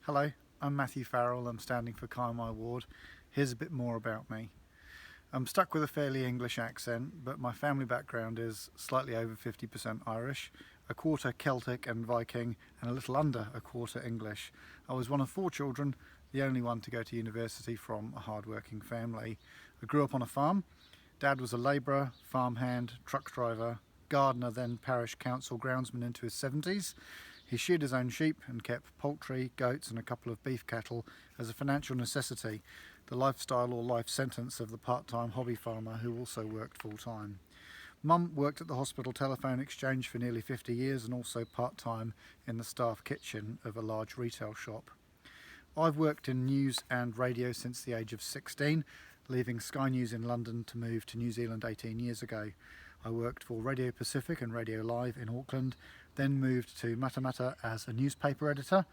Hello, I'm Matthew Farrell. I'm standing for Kaimai Ward. Here's a bit more about me. I'm stuck with a fairly English accent, but my family background is slightly over 50% Irish, a quarter Celtic and Viking, and a little under a quarter English. I was one of 4 children, the only one to go to university from a hard-working family. I grew up on a farm. Dad was a labourer, farmhand, truck driver, gardener, then parish council groundsman into his 70s. He sheared his own sheep and kept poultry, goats and a couple of beef cattle as a financial necessity, the lifestyle or life sentence of the part-time hobby farmer who also worked full-time. Mum worked at the hospital telephone exchange for nearly 50 years and also part-time in the staff kitchen of a large retail shop. I've worked in news and radio since the age of 16, leaving Sky News in London to move to New Zealand 18 years ago. I worked for Radio Pacific and Radio Live in Auckland, then moved to Matamata as a newspaper editor,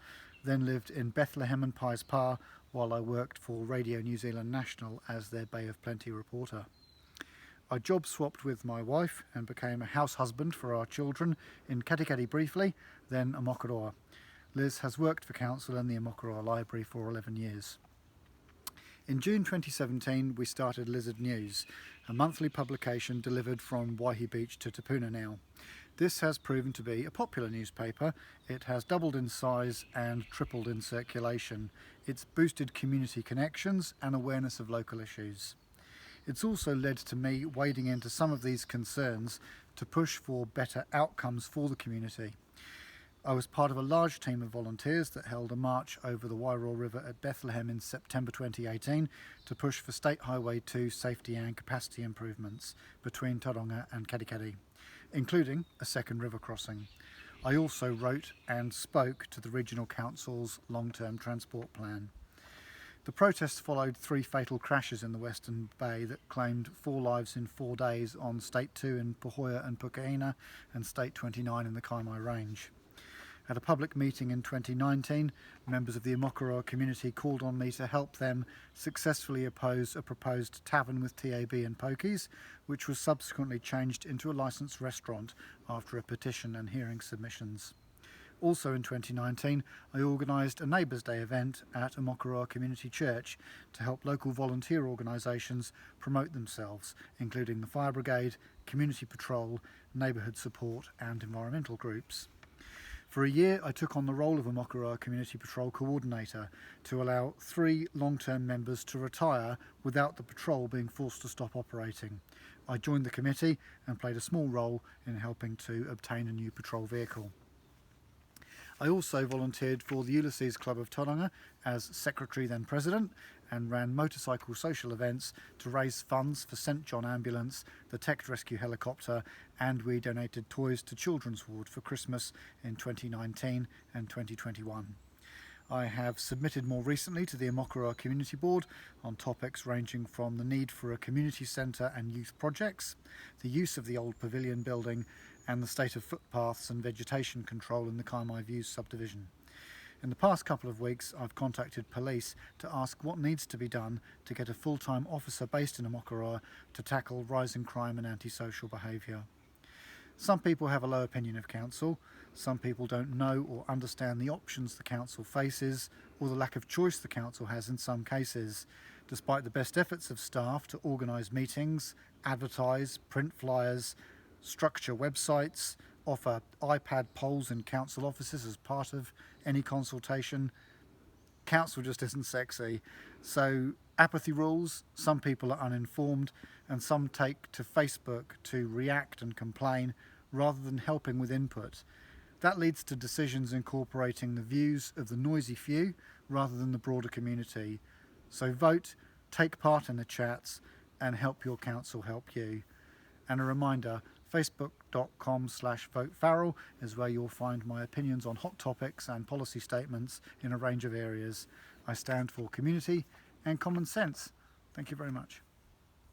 then lived in Bethlehem and Pies Pa while I worked for Radio New Zealand National as their Bay of Plenty reporter. I job swapped with my wife and became a house husband for our children in Katikati briefly, then Ōmokoroa. Liz has worked for council and the Ōmokoroa Library for 11 years. In June 2017 we started Lizard News, a monthly publication delivered from Waihi Beach to Te Puna now. This has proven to be a popular newspaper. It has doubled in size and tripled in circulation. It's boosted community connections and awareness of local issues. It's also led to me wading into some of these concerns to push for better outcomes for the community. I was part of a large team of volunteers that held a march over the Wairoa River at Bethlehem in September 2018 to push for State Highway 2 safety and capacity improvements between Taronga and Katikati, including a second river crossing. I also wrote and spoke to the Regional Council's long-term transport plan. The protests followed 3 fatal crashes in the Western Bay that claimed 4 lives in 4 days on State 2 in Pahoia and Pukeina and State 29 in the Kaimai Range. At a public meeting in 2019, members of the Ōmokoroa community called on me to help them successfully oppose a proposed tavern with TAB and pokies, which was subsequently changed into a licensed restaurant after a petition and hearing submissions. Also in 2019, I organised a Neighbours' Day event at Ōmokoroa Community Church to help local volunteer organisations promote themselves, including the Fire Brigade, Community Patrol, Neighbourhood Support and environmental groups. For a year, I took on the role of Ōmokoroa Community Patrol Coordinator to allow 3 long-term members to retire without the patrol being forced to stop operating. I joined the committee and played a small role in helping to obtain a new patrol vehicle. I also volunteered for the Ulysses Club of Taronga as Secretary then President and ran motorcycle social events to raise funds for St John Ambulance, the Tech Rescue Helicopter, and we donated toys to Children's Ward for Christmas in 2019 and 2021. I have submitted more recently to the Ōmokoroa Community Board on topics ranging from the need for a community centre and youth projects, the use of the old pavilion building, and the state of footpaths and vegetation control in the Kaimai Views subdivision. In the past couple of weeks, I've contacted police to ask what needs to be done to get a full-time officer based in Ōmokoroa to tackle rising crime and antisocial behaviour. Some people have a low opinion of council, some people don't know or understand the options the council faces or the lack of choice the council has in some cases, despite the best efforts of staff to organise meetings, advertise, print flyers, structure websites, offer iPad polls in council offices as part of any consultation. Council just isn't sexy. So apathy rules, some people are uninformed, and some take to Facebook to react and complain rather than helping with input. That leads to decisions incorporating the views of the noisy few rather than the broader community. So vote, take part in the chats, and help your council help you. And a reminder, facebook.com/votefarrell is where you'll find my opinions on hot topics and policy statements in a range of areas. I stand for community and common sense. Thank you very much.